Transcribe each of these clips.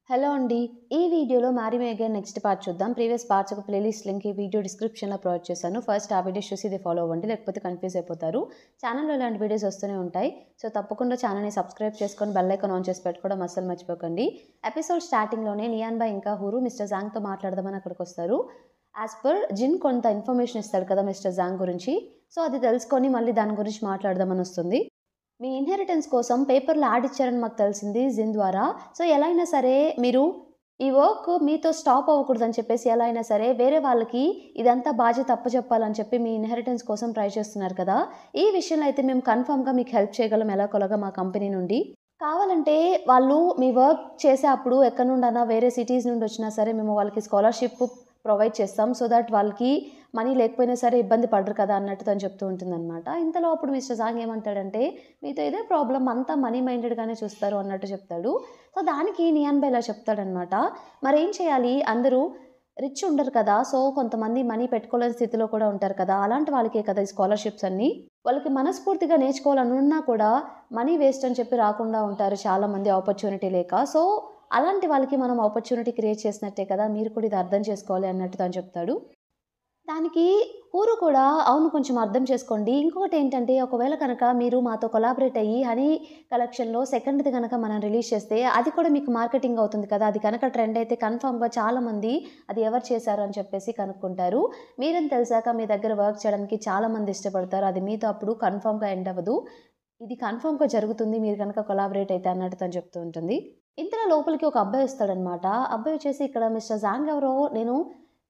Hello అండి. ఈ వీడియోలో 'marry me again' next part చూద్దాం. ప్రీవియస్ పార్ట్స్ ఒక ప్లేలిస్ట్ లింక్ ఈ వీడియో డిస్క్రిప్షన్‌లో ప్రొవైడ్ చేశాను. ఫస్ట్ ఆ వీడియోస్ చూసి ఇది ఫాలో అవ్వండి. లేకపోతే కన్‌ఫ్యూజ్ అయిపోతారు. ఛానెల్‌లో ఇలాంటి వీడియోస్ వస్తూనే ఉంటాయి. సో, తప్పకుండా ఛానెల్‌ని సబ్స్క్రైబ్ చేసుకొని బెల్ ఐకాన్ ఆన్ చేసి పెట్టుకోవడం అస్సలు మర్చిపోకండి. ఎపిసోడ్ స్టార్టింగ్‌లోనే నియాన్ బాయ్ ఇంకా హూరు మిస్టర్ జాంగ్‌తో మాట్లాడదామని అక్కడికొస్తారు. యాజ్ పర్ జిన్ కొంత ఇన్ఫర్మేషన్ ఇస్తాడు కదా మిస్టర్ జాంగ్ గురించి. సో, అది తెలుసుకొని మళ్ళీ దాని గురించి మాట్లాడదామని వస్తుంది. మీ ఇన్హెరిటెన్స్ కోసం పేపర్‌లో యాడ్ ఇచ్చారని మాకు తెలిసింది జిన్ ద్వారా. సో, ఎలా అయినా సరే మీరు ఈ వర్క్ మీతో స్టాప్ అవ్వకూడదని చెప్పేసి ఎలా అయినా సరే వేరే వాళ్ళకి ఇదంతా బాధ్యత అప్పచెప్పాలని చెప్పి మీ ఇన్హెరిటెన్స్ కోసం ట్రై చేస్తున్నారు కదా! ఈ విషయంలో అయితే మేము కన్ఫర్మ్‌గా మీకు హెల్ప్ చేయగలం ఎలాగోలాగా మా కంపెనీ నుండి. కావాలంటే వాళ్ళు మీ వర్క్ చేసే అప్పుడు ఎక్కడి నుండైనా వేరే సిటీస్ నుండి వచ్చినా సరే మేము వాళ్ళకి స్కాలర్‌షిప్ ప్రొవైడ్ చేస్తాం. సో దట్ వాళ్ళకి మనీ లేకపోయినా సరే ఇబ్బంది పడరు కదా అన్నట్టు తను చెప్తూ ఉంటుందన్నమాట. ఇంతలో అప్పుడు మిస్టర్ జాంగ్ ఏమంటాడంటే, మీతో ఇదే ప్రాబ్లమ్ అంతా మనీ మైండెడ్‌గానే చూస్తారు అన్నట్టు చెప్తాడు. సో దానికి నియాన్ బాయ్ ఇలా చెప్తాడనమాట. మరేం చేయాలి? అందరూ రిచ్ ఉండరు కదా! సో కొంతమంది మనీ పెట్టుకోలేని స్థితిలో కూడా ఉంటారు కదా! అలాంటి వాళ్ళకే కదా ఈ స్కాలర్‌షిప్స్ అన్నీ. వాళ్ళకి మనస్ఫూర్తిగా నేర్చుకోవాలని ఉన్నా కూడా మనీ వేస్ట్ అని చెప్పి రాకుండా ఉంటారు చాలామంది ఆపర్చునిటీ లేక. సో అలాంటి వాళ్ళకి మనం ఆపర్చునిటీ క్రియేట్ చేసినట్టే కదా! మీరు కూడా ఇది అర్థం చేసుకోవాలి అన్నట్టు తను చెప్తాడు. దానికి ఊరు కూడా అవును కొంచెం అర్థం చేసుకోండి. ఇంకొకటేంటంటే ఒకవేళ కనుక మీరు మాతో కొలాబరేట్ అయ్యి హనీ కలెక్షన్‌లో సెకండ్‌ది గనక మనం రిలీజ్ చేస్తే అది కూడా మీకు మార్కెటింగ్ అవుతుంది కదా! అది కనుక ట్రెండ్ అయితే కన్ఫర్మ్‌గా చాలామంది అది ఎవరు చేశారు అని చెప్పేసి కనుక్కుంటారు. మీరని తెలిసాక మీ దగ్గర వర్క్ చేయడానికి చాలామంది ఇష్టపడతారు. అది మీతో అప్పుడు కన్ఫర్మ్‌గా ఎండ్ అవ్వదు. ఇది కన్ఫర్మ్‌గా జరుగుతుంది మీరు గనక కొలాబరేట్ అయితే అన్నట్టు తను చెప్తూ ఉంటుంది. ఇంతలో లోపలికి ఒక అబ్బాయి వస్తాడనమాట. అబ్బాయి వచ్చేసి ఇక్కడ మిస్టర్ జాంగ్ ఎవరో నేను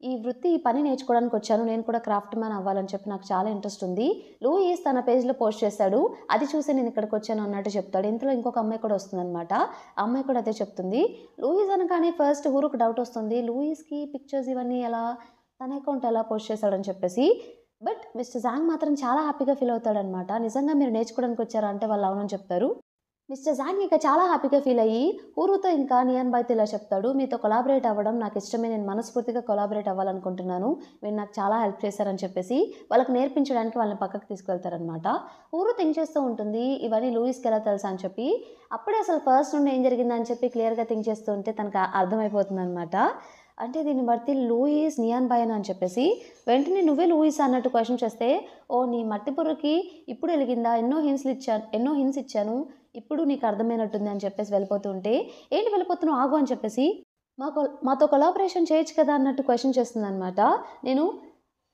ఈ వృత్తి, ఈ పని నేర్చుకోవడానికి వచ్చాను. నేను కూడా క్రాఫ్ట్ మ్యాన్ అవ్వాలని చెప్పి నాకు చాలా ఇంట్రెస్ట్ ఉంది. లూయిస్ తన పేజ్‌లో పోస్ట్ చేశాడు. అది చూసి నేను ఇక్కడికి వచ్చాను అన్నట్టు చెప్తాడు. ఇంతలో ఇంకొక అమ్మాయి కూడా వస్తుందనమాట. ఆ అమ్మాయి కూడా అదే చెప్తుంది. లూయిస్ అనగానే ఫస్ట్ హూరుకు డౌట్ వస్తుంది. లూయిస్‌కి పిక్చర్స్ ఇవన్నీ ఎలా తన అకౌంట్ ఎలా పోస్ట్ చేశాడని చెప్పేసి. బట్ మిస్టర్ జాంగ్ మాత్రం చాలా హ్యాపీగా ఫీల్ అవుతాడనమాట. నిజంగా మీరు నేర్చుకోవడానికి వచ్చారా అంటే వాళ్ళు అవునని చెప్తారు. మిస్టర్ జాంగ్ ఇక చాలా హ్యాపీగా ఫీల్ అయ్యి హూరుతో ఇంకా నియాన్ బాయ్‌తో ఇలా చెప్తాడు. మీతో కొలాబరేట్ అవ్వడం నాకు ఇష్టమే. నేను మనస్ఫూర్తిగా కొలాబరేట్ అవ్వాలనుకుంటున్నాను. మీరు నాకు చాలా హెల్ప్ చేశారని చెప్పేసి వాళ్ళకి నేర్పించడానికి వాళ్ళని పక్కకు తీసుకెళ్తారనమాట. హూరు థింక్ చేస్తూ ఉంటుంది. ఇవన్నీ లూయిస్‌కి ఎలా తెలుసా అని చెప్పి. అప్పుడే అసలు ఫస్ట్ నుండి ఏం జరిగిందని చెప్పి క్లియర్‌గా థింక్ చేస్తూ ఉంటే తనకు అర్థమైపోతుందనమాట. అంటే దీన్ని బట్టి లూయిస్ నియాన్ బాయేనా అని చెప్పేసి వెంటనే నువ్వే లూయిసా అన్నట్టు క్వెషన్ చేస్తే, ఓహ్! నీ మట్టి బుర్రకి ఇప్పుడు ఎలిగిందా? ఎన్నో హింట్స్ ఇచ్చాను. ఇప్పుడు నీకు అర్థమైనట్టుంది అని చెప్పేసి వెళ్ళిపోతూ ఉంటే, ఏంటి వెళ్ళిపోతున్నావు ఆగు అని చెప్పేసి, మాతో కొలాబరేషన్ చేయొచ్చు కదా అన్నట్టు క్వెషన్ చేస్తుందనమాట. నేను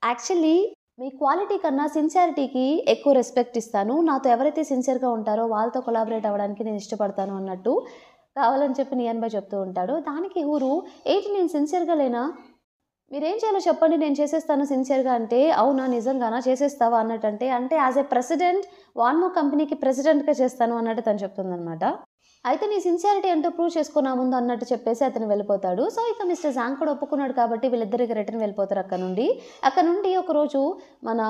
యాక్చువల్లీ మీ క్వాలిటీ కన్నా సిన్సియారిటీకి ఎక్కువ రెస్పెక్ట్ ఇస్తాను. నాతో ఎవరైతే సిన్సియర్‌గా ఉంటారో వాళ్ళతో కొలాబరేట్ అవ్వడానికి నేను ఇష్టపడతాను అన్నట్టు కావాలని చెప్పి నియాన్ బాయ్ చెప్తూ ఉంటాడు. దానికి హూరు ఏంటి నేను సిన్సియర్‌గా లేనా? మీరేం చేయాలో చెప్పండి నేను చేసేస్తాను సిన్సియర్‌గా అంటే, అవునా నిజంగానా చేసేస్తావా అన్నట్టంటే, అంటే యాస్ ఎ ప్రెసిడెంట్ వాన్మో కంపెనీకి ప్రెసిడెంట్‌గా చేస్తాను అన్నట్టు తను చెప్తుందనమాట. అయితే నీ సిన్సియారిటీ ఏంటో ప్రూవ్ చేసుకో నా ముందు అన్నట్టు చెప్పేసి అతను వెళ్ళిపోతాడు. సో, ఇక మిస్టర్ జాంగ్ కూడా ఒప్పుకున్నాడు కాబట్టి వీళ్ళిద్దరు ఇక రిటర్న్ వెళ్ళిపోతారు అక్కడి నుండి. అక్కడి నుండి ఒకరోజు మన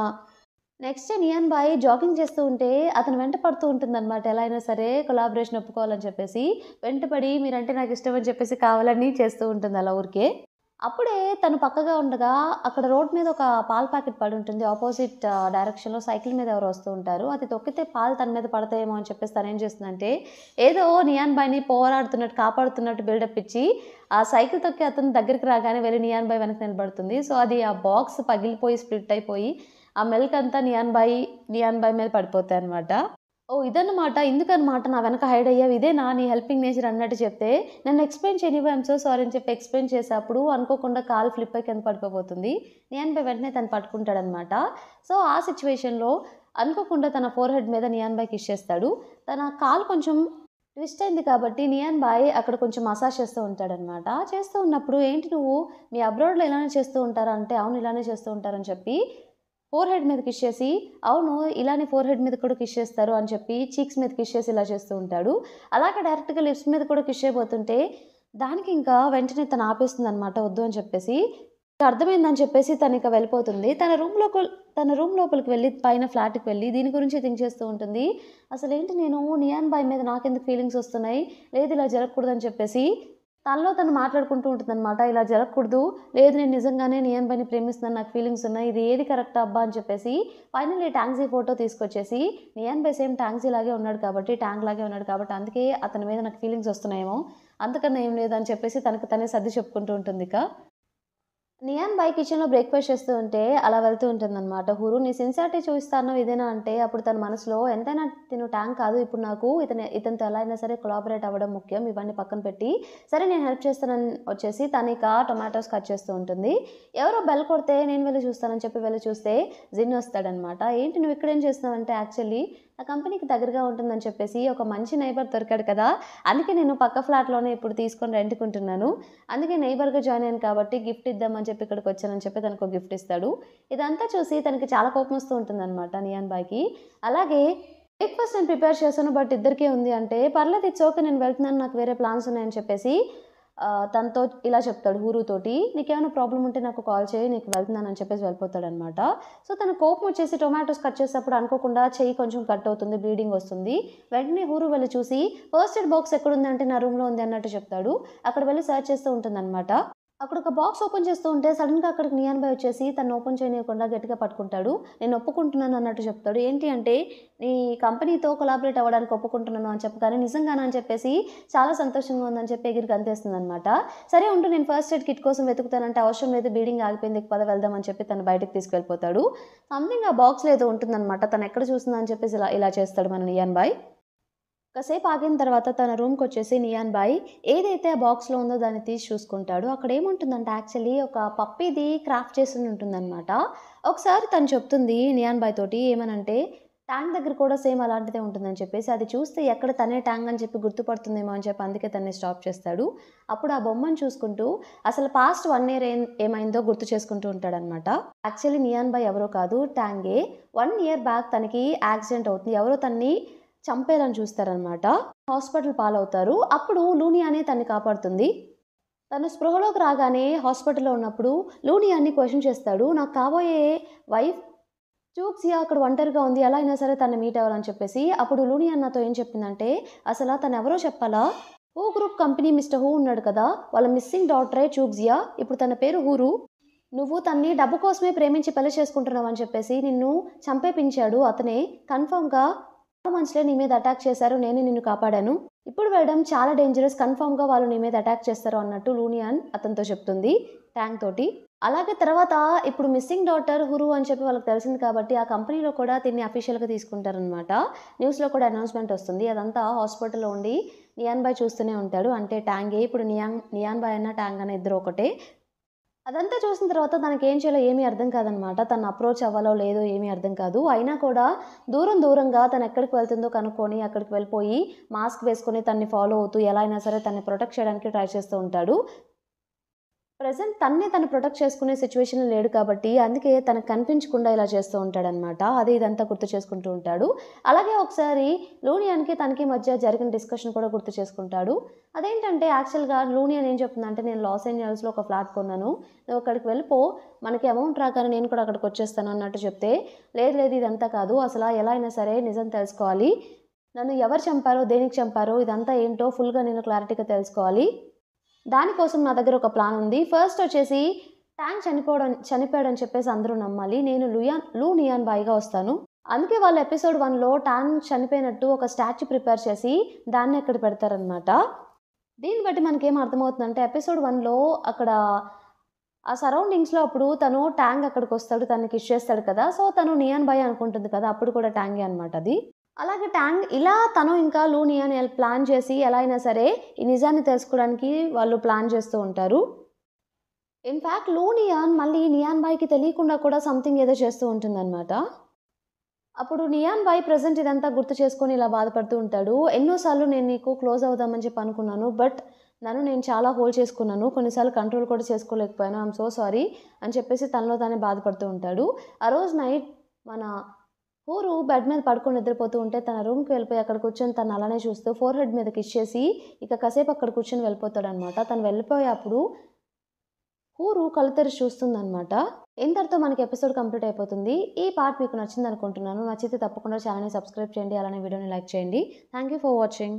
నెక్స్ట్ డే నియాన్ బాయ్ జాగింగ్ చేస్తూ ఉంటే అతను వెంట పడుతూ ఉంటుందనమాట. ఎలా అయినా సరే కొలాబరేషన్ ఒప్పుకోవాలని చెప్పేసి. వెంటపడి మీరంటే నాకు ఇష్టం అని చెప్పేసి కావాలని చేస్తూ ఉంటుంది అలా ఊరికే. అప్పుడే తను పక్కగా ఉండగా అక్కడ రోడ్ మీద ఒక పాల ప్యాకెట్ పడి ఉంటుంది. ఆపోజిట్ డైరెక్షన్‌లో సైకిల్ మీద ఎవరో వస్తూ ఉంటారు. అది తొక్కితే పాలు తన మీద పడతాయేమో అని చెప్పేసి తనేం చేస్తుందంటే, ఏదో నియాన్ బాయ్‌ని పోరాడుతున్నట్టు, కాపాడుతున్నట్టు బిల్డప్ ఇచ్చి, ఆ సైకిల్ తొక్కి అతని దగ్గరికి రాగానే వెళ్లి నియాన్ బాయ్ వెనక నిలబడుతుంది. సో, అది ఆ బాక్స్ పగిలిపోయి, స్ప్లిట్ అయిపోయి, ఆ మిల్క్ అంతా నియాన్ బాయ్ మీద పడిపోతాయన్నమాట. ఓహ్! ఇదన్నమాట. ఇందుకనమాట నా వెనక హైడ్ అయ్యావు. ఇదేనా నీ హెల్పింగ్ నేచర్ అన్నట్టు చెప్తే, నన్ను ఎక్స్‌ప్లెయిన్ చేయనివ్వు ఐయామ్ సో సారీ అని చెప్పి ఎక్స్‌ప్లెయిన్ చేసేప్పుడు అనుకోకుండా కాలు ఫ్లిప్ అయ్యి కింద పడిపోబోతుంది. నియాన్ బాయ్ వెంటనే తను పట్టుకుంటాడనమాట. సో, ఆ సిట్యుయేషన్‌లో అనుకోకుండా తన ఫోర్‌హెడ్ మీద నియాన్ బాయ్ కిస్ చేస్తాడు. తన కాలు కొంచెం ట్విస్ట్ అయింది కాబట్టి నియాన్ బాయ్ అక్కడ కొంచెం మసాజ్ చేస్తూ ఉంటాడనమాట. చేస్తూ ఉన్నప్పుడు ఏంటి నువ్వు మీ అబ్రాడ్‌లో ఇలానే చేస్తూ ఉంటారా అంటే, అవును ఇలానే చేస్తూ ఉంటారని చెప్పి ఫోర్‌హెడ్ మీద కిస్ చేసి, అవును ఇలానే ఫోర్‌హెడ్ మీద కూడా కిస్ చేస్తారు అని చెప్పి చీక్స్ మీద కిస్ చేసి ఇలా చేస్తూ ఉంటాడు. అలాగే డైరెక్ట్‌గా లిప్స్ మీద కూడా కిస్ చేయబోతుంటే, దానికి ఇంకా వెంటనే తను ఆపేస్తుందనమాట వద్దు అని చెప్పేసి. అర్థమైందని చెప్పేసి తనిక వెళ్ళిపోతుంది. తన రూమ్ లోపలికి వెళ్ళి పైన ఫ్లాట్‌కి వెళ్ళి దీని గురించే థింక్ చేస్తూ ఉంటుంది. అసలేంటి నేను నియాన్ బాయ్ మీద నాకెందుకు ఫీలింగ్స్ వస్తున్నాయి? లేదు ఇలా జరగకూడదని చెప్పేసి తనలో తను మాట్లాడుకుంటూ ఉంటుందన్నమాట. ఇలా జరగకూడదు. లేదు నేను నిజంగానే నియాన్ బాయ్‌ని ప్రేమిస్తున్నాను. నాకు ఫీలింగ్స్ ఉన్నాయి. ఇది ఏది కరెక్టా అబ్బా! అని చెప్పేసి ఫైనల్లీ టాంగ్సీ ఫోటో తీసుకొచ్చేసి నియాన్ బాయ్ సేమ్ టాంగ్సీ లాగే ఉన్నాడు కాబట్టి, టాంగ్ లాగే ఉన్నాడు కాబట్టి అందుకే అతని మీద నాకు ఫీలింగ్స్ వస్తున్నాయేమో. అంతకన్నా ఏం లేదని చెప్పేసి తనకు తనే సర్ది చెప్పుకుంటూ ఉంటుందిక. నియాన్ బాయ్ కిచెన్‌లో బ్రేక్‌ఫాస్ట్ చేస్తూ ఉంటే అలా వెళ్తూ ఉంటుందన్నమాట. హురు నీ సిన్సియారిటీ చూపిస్తా అన్నావు ఇదేనా అంటే అప్పుడు తన మనసులో ఎంతైనా తిను ట్యాంక్ కాదు. ఇప్పుడు నాకు ఇతనితో ఎలా అయినా సరే కొలాబరేట్ అవ్వడం ముఖ్యం. ఇవన్నీ పక్కన పెట్టి సరే నేను హెల్ప్ చేస్తానని వచ్చేసి తనిక టొమాటోస్ కట్ చేస్తూ ఉంటుంది. ఎవరో బెల్ కొడితే నేను వెళ్లి చూస్తానని చెప్పి వెళ్లి చూస్తే జిన్ వస్తాడనమాట. ఏంటి నువ్వు ఇక్కడేం చేస్తున్నావంటే యాక్చువల్లీ ఆ కంపెనీకి దగ్గరగా ఉంటుందని చెప్పేసి ఒక మంచి నైబర్ దొరికాడు కదా! అందుకే నేను పక్క ఫ్లాట్‌లోనే ఇప్పుడు తీసుకొని రెంట్‌కుంటున్నాను. అందుకే నైబర్‌గా జాయిన్ అయ్యాను కాబట్టి గిఫ్ట్ ఇద్దామని చెప్పి ఇక్కడికొచ్చానని చెప్పి తనకో గిఫ్ట్ ఇస్తాడు. ఇదంతా చూసి తనకి చాలా కోపం వస్తూ ఉంటుందన్నమాట నియాన్ బాయ్‌కి. అలాగే బ్రేక్‌ఫాస్ట్ నేను ప్రిపేర్ చేశాను. బట్ ఇద్దరికే ఉంది అంటే, పర్లేదు ఇట్స్ ఓకే నేను వెళ్తున్నాను. నాకు వేరే ప్లాన్స్ ఉన్నాయని చెప్పేసి తనతో ఇలా చెప్తాడు హురుతోటి. నీకేమైనా ప్రాబ్లమ్ ఉంటే నాకు కాల్ చేయి. నీకు వెళ్తున్నానని చెప్పేసి వెళ్ళిపోతాడనమాట. సో తన కోపం వచ్చేసి టొమాటోస్ కట్ చేసేటప్పుడు అనుకోకుండా చెయ్యి కొంచెం కట్ అవుతుంది. బ్లీడింగ్ వస్తుంది. వెంటనే హురు వెళ్ళి చూసి ఫస్ట్ ఎయిడ్ బాక్స్ ఎక్కడుందంటే నా రూమ్‌లో ఉంది అన్నట్టు చెప్తాడు. అక్కడ వెళ్ళి సెర్చ్ చేస్తూ ఉంటుందన్నమాట. అక్కడ ఒక బాక్స్ ఓపెన్ చేస్తూ ఉంటే సడన్‌గా అక్కడికి నియాన్ బాయ్ వచ్చేసి తనను ఓపెన్ చేయనీయకుండా గట్టిగా పట్టుకుంటాడు. నేను ఒప్పుకుంటున్నాను అన్నట్టు చెప్తాడు. ఏంటి అంటే నీ కంపెనీతో కొలాబరేట్ అవ్వడానికి ఒప్పుకుంటున్నాను అని చెప్పగానే నిజంగానా అని చెప్పేసి చాలా సంతోషంగా ఉందని చెప్పి ఎగిరి గంతేస్తుందనమాట. సరే ఉండు నేను ఫస్ట్ ఎయిడ్ కిట్ కోసం వెతుకుతానంటే అవసరం లేదు బ్లీడింగ్ ఆగిపోయింది పద వెళ్దాం అని చెప్పి తను బయటకి తీసుకెళ్ళిపోతాడు. సంథింగ్ ఆ బాక్స్‌లో ఏదో ఉంటుందనమాట. తను ఎక్కడ చూసిందా అని చెప్పేసి ఇలా చేస్తాడు మన నియాన్ బాయ్. కాసేపు ఆగిన తర్వాత తన రూమ్‌కొచ్చేసి నియాన్ బాయ్ ఏదైతే ఆ బాక్స్‌లో ఉందో దాన్ని తీసి చూసుకుంటాడు. అక్కడ ఏముంటుందంటే యాక్చువల్లీ ఒక పప్పీది క్రాఫ్ట్ చేసి ఉంటుందనమాట. ఒకసారి తను చెప్తుంది నియాన్ బాయ్ తోటి ఏమనంటే, ట్యాంక్ దగ్గర కూడా సేమ్ అలాంటిదే ఉంటుందని చెప్పేసి, అది చూస్తే ఎక్కడ తనే ట్యాంక్ అని చెప్పి గుర్తుపడుతుందేమో అని చెప్పి అందుకే తనని స్టాప్ చేస్తాడు. అప్పుడు ఆ బొమ్మను చూసుకుంటూ అసలు పాస్ట్ 1 ఇయర్ ఏమైందో గుర్తు చేసుకుంటూ ఉంటాడనమాట. యాక్చువల్లీ నియాన్ బాయ్ ఎవరో కాదు ట్యాంగే. 1 ఇయర్ బ్యాక్ తనకి యాక్సిడెంట్ అవుతుంది. ఎవరో తనని చంపేయాలని చూస్తారనమాట. హాస్పిటల్ పాలవుతారు. అప్పుడు లూనియానే తనని కాపాడుతుంది. తను స్పృహలోకి రాగానే హాస్పిటల్‌లో ఉన్నప్పుడు లూనియాని క్వెషన్ చేస్తాడు. నాకు కాబోయే వైఫ్ చూక్సియా అక్కడ ఒంటరిగా ఉంది. ఎలా అయినా సరే తనని మీట్ అవ్వాలని చెప్పేసి. అప్పుడు లూనియాన్ నాతో ఏం చెప్పిందంటే, అసల తనెవరో చెప్పాలా? Who group company mister who ఉన్నాడు కదా! వాళ్ళ మిస్సింగ్ డాటరే చూక్సియా. ఇప్పుడు తన పేరు హూరు. నువ్వు తన్ని డబ్బు కోసమే ప్రేమించి పెళ్లి చేసుకుంటున్నావని చెప్పేసి నిన్ను చంపేపించాడు అతనే. కన్ఫర్మ్‌గా మనుషులే నీ మీద అటాక్ చేశారు. నేనే నిన్ను కాపాడాను. ఇప్పుడు వెళ్ళడం చాలా డేంజరస్. కన్ఫర్మ్‌గా వాళ్ళు నీ మీద అటాక్ చేస్తారు అన్నట్టు లూనియాన్ అతనితో చెప్తుంది ట్యాంక్ తోటి. అలాగే తర్వాత ఇప్పుడు మిస్సింగ్ డాటర్ హురు అని చెప్పి వాళ్ళకి తెలిసింది కాబట్టి ఆ కంపెనీలో కూడా దీన్ని అఫీషియల్‌గా తీసుకుంటారనమాట. న్యూస్‌లో కూడా అనౌన్స్‌మెంట్ వస్తుంది. అదంతా హాస్పిటల్‌లో ఉండి నియాన్ బాయ్ చూస్తూనే ఉంటాడు. అంటే ట్యాంగే ఇప్పుడు నియాన్ బాయ్ అన్న ట్యాంగ్ అన్న ఇద్దరు ఒకటే. అదంతా చూసిన తర్వాత తనకేం చేయాలో ఏమీ అర్థం కాదనమాట. తనను అప్రోచ్ అవ్వాలో లేదో ఏమీ అర్థం కాదు. అయినా కూడా దూరంగా తను ఎక్కడికి వెళ్తుందో కనుక్కొని అక్కడికి వెళ్ళిపోయి మాస్క్ వేసుకొని తనని ఫాలో అవుతూ ఎలా అయినా సరే తనని ప్రొటెక్ట్ చేయడానికి ట్రై చేస్తూ ఉంటాడు. ప్రెజెంట్ తను ప్రొటెక్ట్ చేసుకునే సిచ్యువేషన్‌లో లేడు కాబట్టి అందుకే తనకు కనిపించకుండా ఇలా చేస్తూ ఉంటాడనమాట. అదే ఇదంతా గుర్తు చేసుకుంటూ ఉంటాడు. అలాగే ఒకసారి లూనియాన్‌కి తనకి మధ్య జరిగిన డిస్కషన్ కూడా గుర్తు చేసుకుంటాడు. అదేంటంటే యాక్చువల్‌గా లూనియాన్ ఏం చెప్తుందంటే నేను లాస్ ఏంజల్స్‌లో ఒక ఫ్లాట్ కొన్నాను. నువ్వు అక్కడికి వెళ్ళిపో. మనకి అమౌంట్ రాగానే నేను కూడా అక్కడికి వచ్చేస్తాను అన్నట్టు చెప్తే, లేదు ఇదంతా కాదు. అసల ఎలా అయినా సరే నిజం తెలుసుకోవాలి. నన్ను ఎవరు చంపారో, దేనికి చంపారో ఇదంతా ఏంటో ఫుల్‌గా నేను క్లారిటీగా తెలుసుకోవాలి. దానికోసం నా దగ్గర ఒక ప్లాన్ ఉంది. ఫస్ట్ వచ్చేసి ట్యాంక్ చనిపోయాడని చెప్పేసి అందరూ నమ్మాలి. నేను నియాన్ బాయ్‌గా వస్తాను. అందుకే వాళ్ళు ఎపిసోడ్ 1లో ట్యాంక్ చనిపోయినట్టు ఒక స్టాచ్యూ ప్రిపేర్ చేసి దాన్ని అక్కడ పెడతారనమాట. దీన్ని బట్టి మనకేం అర్థమవుతుందంటే ఎపిసోడ్ 1లో అక్కడ ఆ సరౌండింగ్స్‌లో అప్పుడు తను ట్యాంక్ అక్కడికొస్తాడు. తనని కిస్ చేస్తాడు కదా! సో, తను నియాన్ బాయ్ అనుకుంటుంది కదా! అప్పుడు కూడా ట్యాంగే అనమాట అది. అలాగే ట్యాంగ్ ఇలా తను ఇంకా లూనియాన్ ప్లాన్ చేసి ఎలా అయినా సరే ఈ నిజాన్ని తెలుసుకోవడానికి వాళ్ళు ప్లాన్ చేస్తూ ఉంటారు. ఇన్‌ఫాక్ట్ లూనియాన్ మళ్ళీ నియాన్ బాయ్‌కి తెలియకుండా కూడా సంథింగ్ ఏదో చేస్తూ ఉంటుందన్నమాట. అప్పుడు నియాన్ బాయ్ ప్రెజెంట్ ఇదంతా గుర్తు చేసుకొని ఇలా బాధపడుతూ ఉంటాడు. ఎన్నో సార్లు నేను నీకు క్లోజ్ అవుదామని చెప్పి అనుకున్నాను. బట్ నన్ను నేను చాలా హోల్డ్ చేసుకున్నాను. కొన్నిసార్లు కంట్రోల్ కూడా చేసుకోలేకపోయాను. ఐయామ్ సో సారీ అని చెప్పేసి తనలో తానే బాధపడుతూ ఉంటాడు. ఆ రోజు నైట్ మన హూరు బెడ్ మీద పడుకొని నిద్రపోతూ ఉంటే తన రూమ్‌కి వెళ్ళిపోయి అక్కడ కూర్చొని తను అలానే చూస్తూ ఫోర్‌హెడ్ మీద కిస్ చేసి ఇక కాసేపు అక్కడ కూర్చొని వెళ్ళిపోతాడనమాట. తను వెళ్ళిపోయేప్పుడు హూరు కళ్ళు తెరిచి చూస్తుందనమాట. ఇంతటితో మనకి ఎపిసోడ్ కంప్లీట్ అయిపోతుంది. ఈ పార్ట్ మీకు నచ్చిందనుకుంటున్నాను. నచ్చితే తప్పకుండా ఛానెల్‌ని సబ్స్క్రైబ్ చేయండి. అలానే వీడియోని లైక్ చేయండి. Thank you for watching.